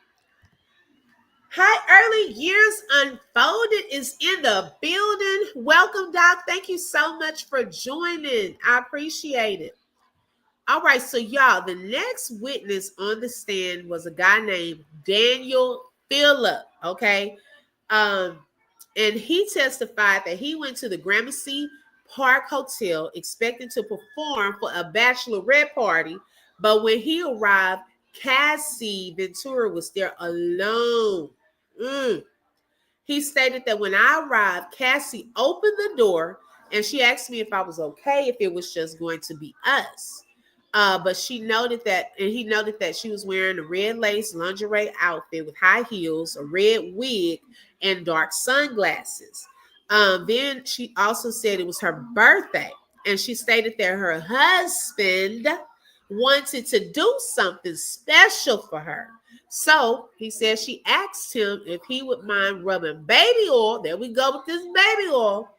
Hi, Early Years Unfolded is in the building. Welcome, Doc. Thank you so much for joining. I appreciate it. All right, so y'all, the next witness on the stand was a guy named Daniel Phillip. Okay. And he testified that he went to the Gramercy Park Hotel expecting to perform for a bachelorette party, but when he arrived, Cassie Ventura was there alone. He stated that when I arrived, Cassie opened the door and she asked me if I was okay, if it was just going to be us. But she noted that, and he noted that she was wearing a red lace lingerie outfit with high heels, a red wig, and dark sunglasses. Then she also said it was her birthday, and she stated that her husband wanted to do something special for her. So he said she asked him if he would mind rubbing baby oil, there we go with this baby oil,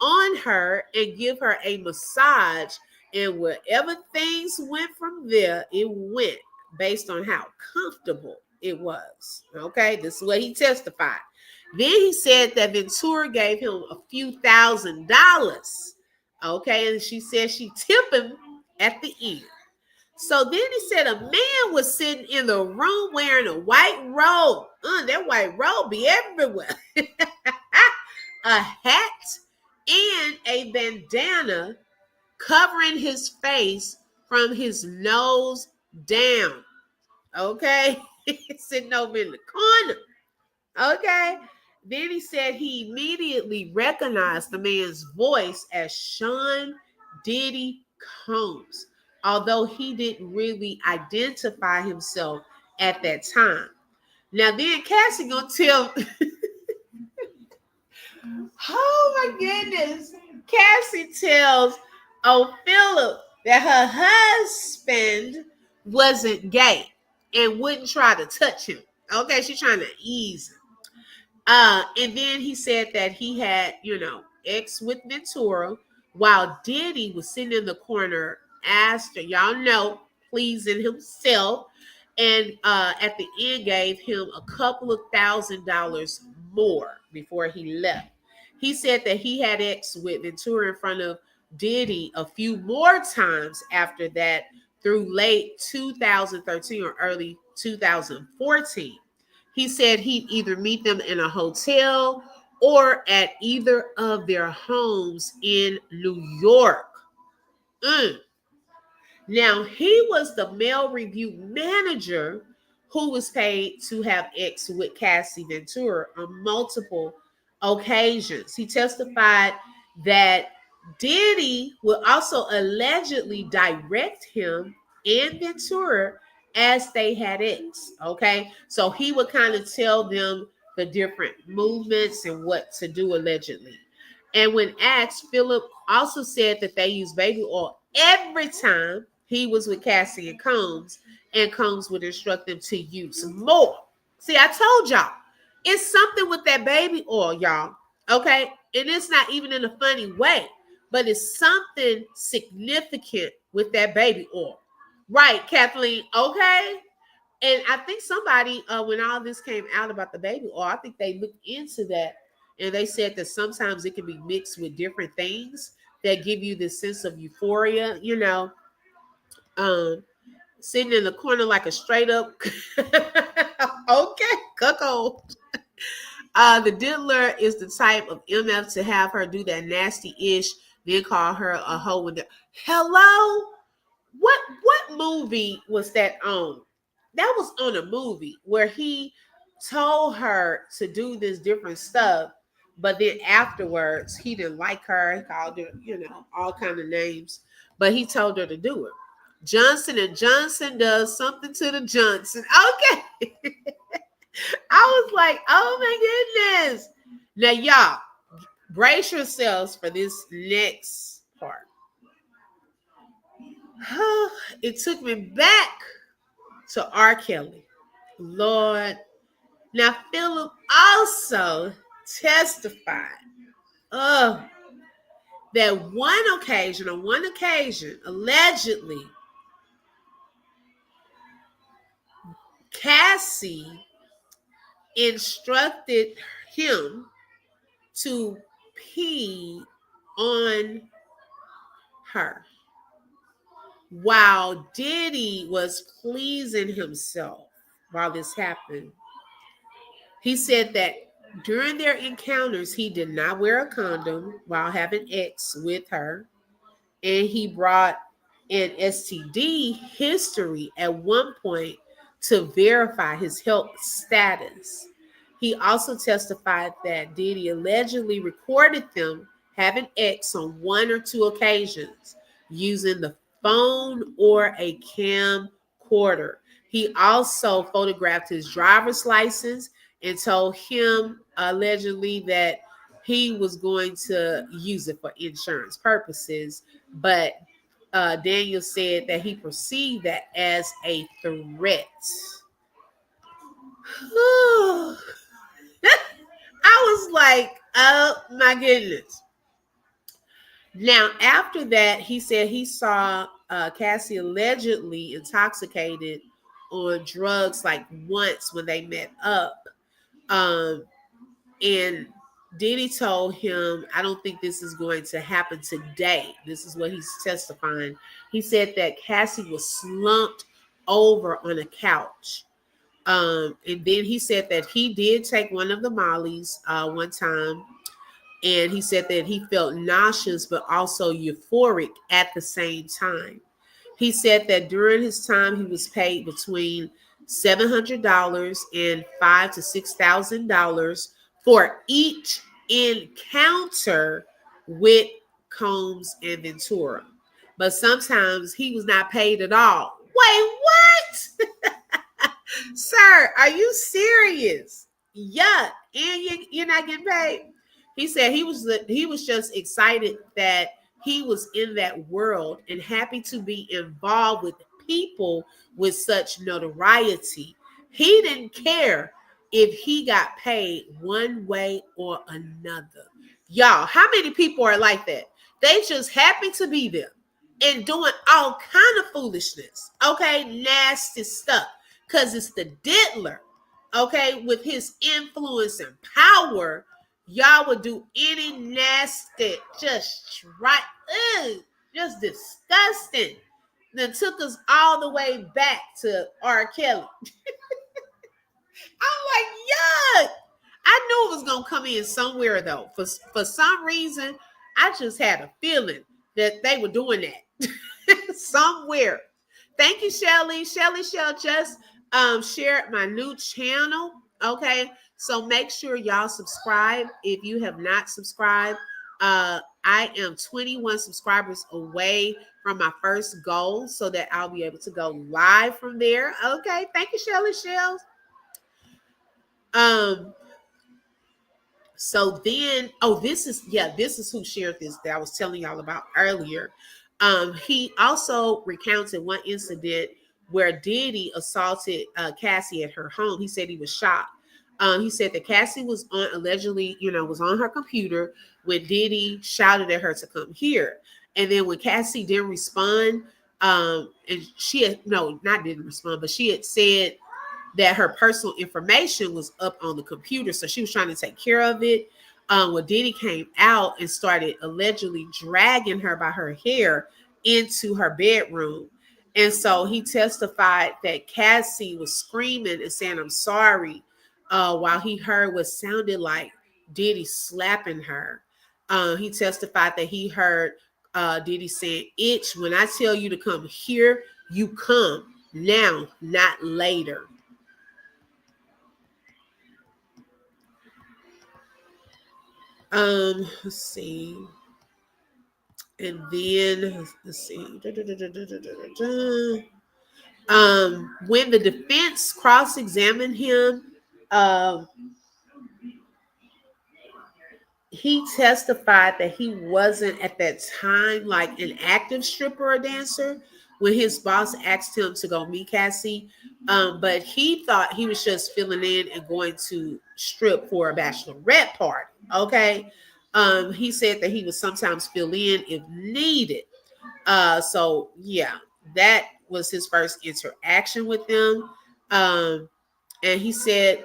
on her and give her a massage. And wherever things went from there, it went based on how comfortable it was. Okay, this is what he testified. Then he said that Ventura gave him a few $1,000s. Okay, and she said she tipped him at the end. So then he said a man was sitting in the room wearing a white robe. That white robe be everywhere. A hat and a bandana covering his face from his nose down. Okay. Sitting over in the corner. Okay. Then he said he immediately recognized the man's voice as Sean Diddy Combs, although he didn't really identify himself at that time. Now then Cassie gonna tell oh my goodness. Cassie tells Oh, Philip, that her husband wasn't gay and wouldn't try to touch him. Okay, she's trying to ease him. And then he said that he had, ex with Ventura while Diddy was sitting in the corner after, y'all know, pleasing himself. And at the end gave him a couple of $1,000 more before he left. He said that he had ex with Ventura in front of Diddy a few more times after that through late 2013 or early 2014. He said he'd either meet them in a hotel or at either of their homes in New York. Mm. Now, he was the mail review manager who was paid to have ex with Cassie Ventura on multiple occasions. He testified that Diddy would also allegedly direct him and Ventura as they had ex. Okay. So he would kind of tell them the different movements and what to do allegedly. And when asked, Philip also said that they used baby oil every time he was with Cassie and Combs would instruct them to use more. See, I told y'all, it's something with that baby oil, y'all. Okay. And it's not even in a funny way, but it's something significant with that baby oil. Right, Kathleen. Okay. And I think somebody, when all this came out about the baby oil, I think they looked into that and they said that sometimes it can be mixed with different things that give you this sense of euphoria, um, sitting in the corner like a straight up, okay, cuckold. The diddler is the type of MF to have her do that nasty ish, then call her a hoe. Hello? What movie was that on? That was on a movie where he told her to do this different stuff, but then afterwards he didn't like her. He called her, all kind of names, but he told her to do it. Johnson and Johnson does something to the Johnson. Okay. I was like, oh my goodness. Now, y'all, brace yourselves for this next part. It took me back to R. Kelly. Lord. Now, Philip also testified that on one occasion, allegedly, Cassie instructed him to pee on her while Diddy was pleasing himself while this happened. He said that during their encounters, he did not wear a condom while having sex with her, and he brought an STD history at one point to verify his health status. He also testified that Diddy allegedly recorded them having sex on one or two occasions using the phone or a camcorder. He also photographed his driver's license and told him allegedly that he was going to use it for insurance purposes. But Daniel said that he perceived that as a threat. I was like, oh my goodness. Now, after that, he said he saw Cassie allegedly intoxicated on drugs like once when they met up. And Diddy told him, I don't think this is going to happen today. This is what he's testifying. He said that Cassie was slumped over on a couch. And then he said that he did take one of the mollies one time. And he said that he felt nauseous, but also euphoric at the same time. He said that during his time, he was paid between $700 and $5,000 to $6,000 for each encounter with Combs and Ventura. But sometimes he was not paid at all. Wait, what? Sir, are you serious? Yuck. And you're not getting paid. He said he was just excited that he was in that world and happy to be involved with people with such notoriety. He didn't care if he got paid one way or another. Y'all, how many people are like that? They just happy to be there and doing all kind of foolishness. Okay, nasty stuff. Cause it's the diddler. Okay, with his influence and power, y'all would do any nasty, just right, just disgusting. Then took us all the way back to R. Kelly. I'm like, yuck. I knew it was gonna come in somewhere though. For some reason, I just had a feeling that they were doing that somewhere. Thank you, Shelly. Shelly Shell just shared my new channel. Okay, so make sure y'all subscribe if you have not subscribed. I am 21 subscribers away from my first goal, so that I'll be able to go live from there. Okay, thank you, Shelly Shells. Um, so then, this is who shared this that I was telling y'all about earlier. He also recounted one incident where Diddy assaulted Cassie at her home. He said he was shocked. He said that Cassie was allegedly, was on her computer when Diddy shouted at her to come here. And then when Cassie didn't respond, and she had not didn't respond, but she had said that her personal information was up on the computer, so she was trying to take care of it. When Diddy came out and started allegedly dragging her by her hair into her bedroom. And so he testified that Cassie was screaming and saying, "I'm sorry," while he heard what sounded like Diddy slapping her. He testified that he heard Diddy saying, "Itch, when I tell you to come here, you come now, not later." Let's see. And then let's see. When the defense cross-examined him, he testified that he wasn't at that time like an active stripper or dancer when his boss asked him to go meet Cassie. But he thought he was just filling in and going to strip for a bachelorette party. Okay. He said that he would sometimes fill in if needed. So yeah, that was his first interaction with them. And he said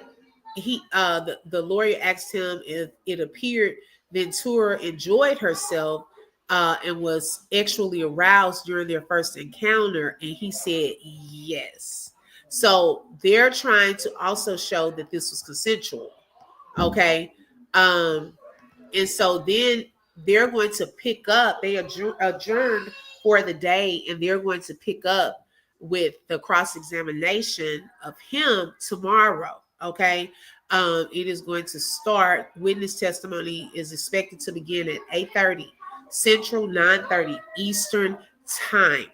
the lawyer asked him if it appeared Ventura enjoyed herself and was actually aroused during their first encounter, and he said yes. So they're trying to also show that this was consensual. Okay. And so then they're going to pick up, they adjourned for the day, and they're going to pick up with the cross-examination of him tomorrow. Okay. It is going to start. Witness testimony is expected to begin at 8:30 Central, 9:30 Eastern time.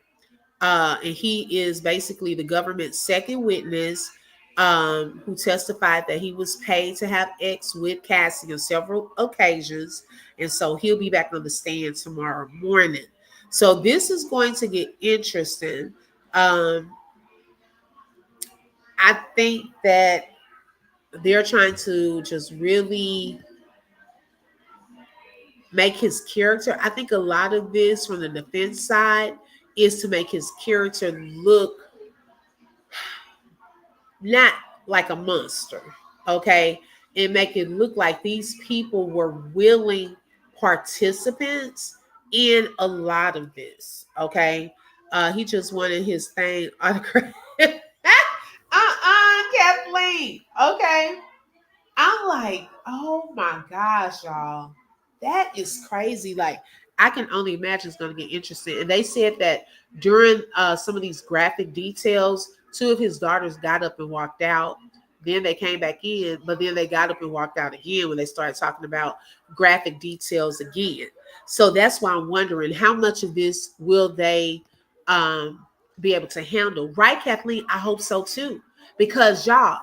And he is basically the government's second witness, who testified that he was paid to have sex with Cassie on several occasions. And so he'll be back on the stand tomorrow morning. So this is going to get interesting. I think that they're trying to just really make his character. I think a lot of this from the defense side is to make his character look not like a monster, okay? And make it look like these people were willing participants in a lot of this, okay? He just wanted his thing autographed. Kathleen, okay? I'm like, oh my gosh, y'all. That is crazy. Like, I can only imagine it's going to get interesting. And they said that during some of these graphic details, two of his daughters got up and walked out. Then they came back in, but then they got up and walked out again when they started talking about graphic details again. So that's why I'm wondering how much of this will they be able to handle. Right, Kathleen? I hope so too. Because y'all,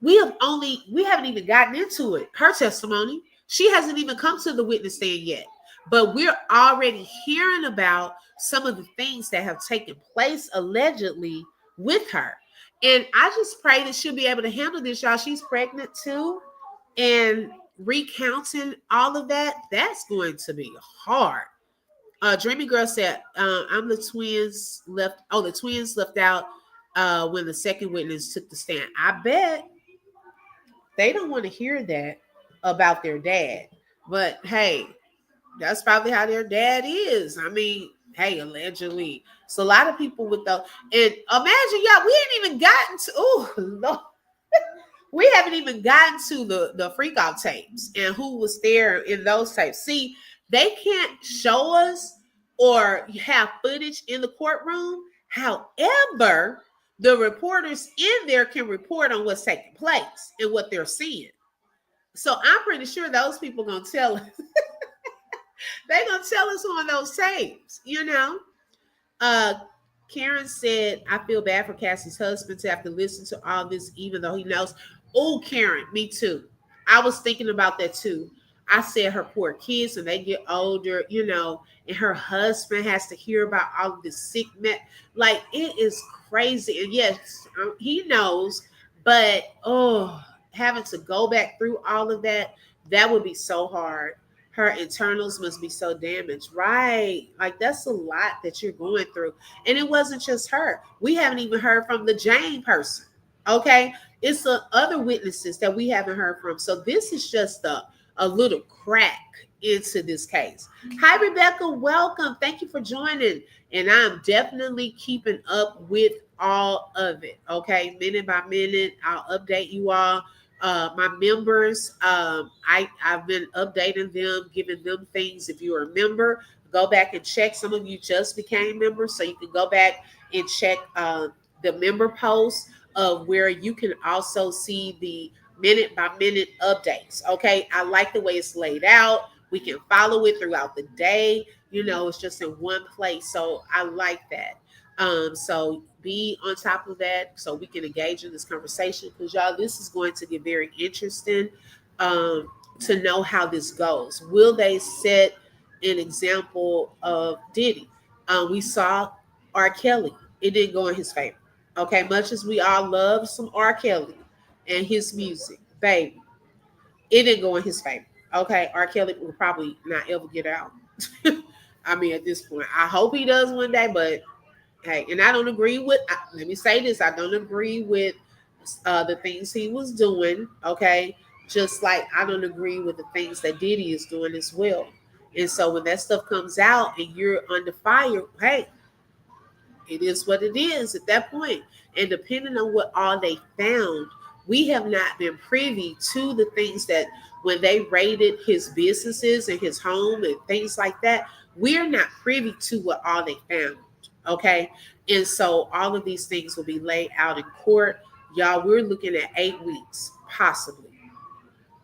we haven't even gotten into it. Her testimony. She hasn't even come to the witness stand yet. But we're already hearing about some of the things that have taken place allegedly with her. And I just pray that she'll be able to handle this, y'all. She's pregnant too. And recounting all of that, that's going to be hard. Dreamy Girl said, I'm the twins left. Oh, the twins left out when the second witness took the stand. I bet they don't want to hear that about their dad. But hey, that's probably how their dad is. I mean, hey, allegedly. So a lot of people with the and imagine, y'all, we ain't even gotten to Lord, we haven't even gotten to the freak out tapes and who was there in those tapes. See, they can't show us or have footage in the courtroom. However, the reporters in there can report on what's taking place and what they're seeing. So I'm pretty sure those people gonna tell us. They're gonna tell us on those tapes, you know. Uh, Karen said, I feel bad for Cassie's husband to have to listen to all this, even though he knows. Oh, Karen, me too. I was thinking about that too. I said her poor kids when they get older, you know, and her husband has to hear about all of this sick man. Like, it is crazy. And yes, he knows, but oh, having to go back through all of that, that would be so hard. Her internals must be so damaged, right? Like, that's a lot that you're going through. And it wasn't just her. We haven't even heard from the Jane person. Okay. It's the other witnesses that we haven't heard from. So this is just a little crack into this case. Hi, Rebecca. Welcome. Thank you for joining. And I'm definitely keeping up with all of it. Okay. Minute by minute, I'll update you all. My members, I've been updating them, giving them things. If you're a member, go back and check. Some of you just became members, so you can go back and check the member post of where you can also see the minute by minute updates. Okay, I like the way it's laid out. We can follow it throughout the day. You know, it's just in one place, so I like that. So be on top of that so we can engage in this conversation because y'all, this is going to get very interesting to know how this goes. Will they set an example of Diddy? We saw R. Kelly. It didn't go in his favor. Okay, much as we all love some R. Kelly and his music, baby, it didn't go in his favor. Okay, R. Kelly will probably not ever get out. I mean, at this point, I hope he does one day, but hey, and I don't agree with. Let me say this: I don't agree with the things he was doing. Okay, just like I don't agree with the things that Diddy is doing as well. And so when that stuff comes out and you're under fire, hey, it is what it is at that point. And depending on what all they found, we have not been privy to the things that when they raided his businesses and his home and things like that, we're not privy to what all they found. Okay. And so all of these things will be laid out in court. Y'all, we're looking at 8 weeks, possibly.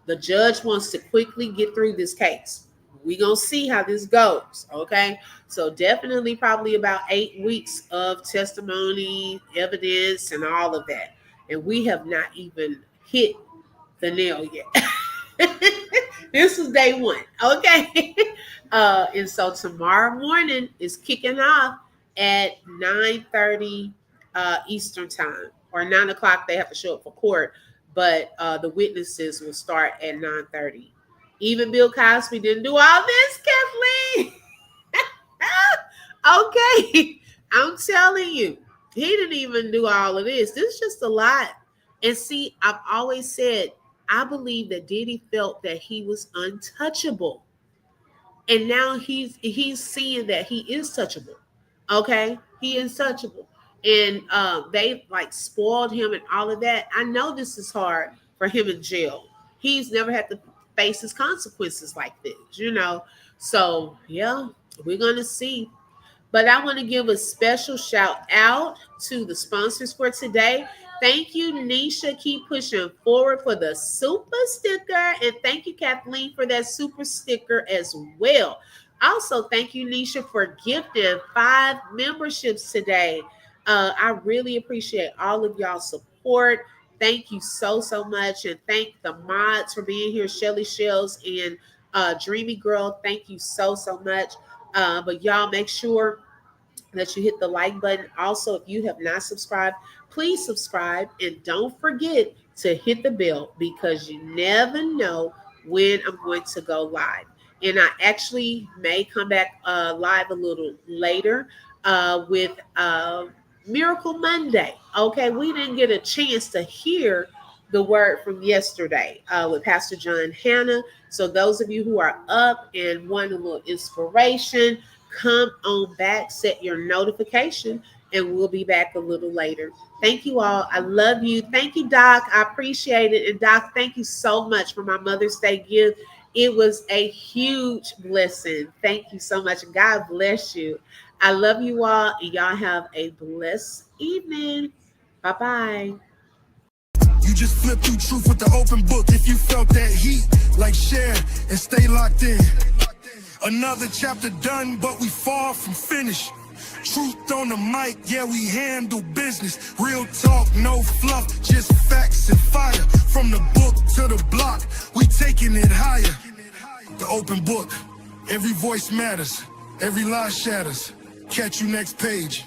The judge wants to quickly get through this case. We're going to see how this goes. Okay. So definitely probably about 8 weeks of testimony, evidence, and all of that. And we have not even hit the nail yet. This is day one. Okay. And so tomorrow morning is kicking off at 9:30 Eastern time or 9 o'clock. They have to show up for court, but the witnesses will start at 9:30. Even Bill Cosby didn't do all this, Kathleen. Okay, I'm telling you, he didn't even do all of this. This is just a lot. And see, I've always said I believe that Diddy felt that he was untouchable, and now he's seeing that he is touchable. Okay, he is touchable, and they like spoiled him and all of that. I know this is hard for him in jail. He's never had to face his consequences like this, you know. So yeah, we're gonna see. But I want to give a special shout out to the sponsors for today. Thank you, Nisha. Keep pushing forward for the super sticker. And thank you, Kathleen, for that super sticker as well. Also, thank you, Nisha, for gifting 5 memberships today. I really appreciate all of y'all's support. Thank you so, so much. And thank the mods for being here, Shelly Shells and Dreamy Girl, thank you so much. But y'all make sure that you hit the like button. Also, if you have not subscribed, please subscribe and don't forget to hit the bell because you never know when I'm going to go live. And I actually may come back live a little later with Miracle Monday. Okay, we didn't get a chance to hear the word from yesterday with Pastor John Hannah. So those of you who are up and want a little inspiration, come on back, set your notification, and we'll be back a little later. Thank you all. I love you. Thank you, Doc. I appreciate it. And Doc, thank you so much for my Mother's Day gift. It was a huge blessing. Thank you so much. God bless you. I love you all, and y'all have a blessed evening. Bye-bye. You just flip through truth with the open book. If you felt that heat, like share and stay locked in. Another chapter done, but we far from finished. Truth on the mic, yeah, we handle business. Real talk, no fluff, just facts and fire. From the book to the block, we taking it higher. The open book, every voice matters, every lie shatters. Catch you next page.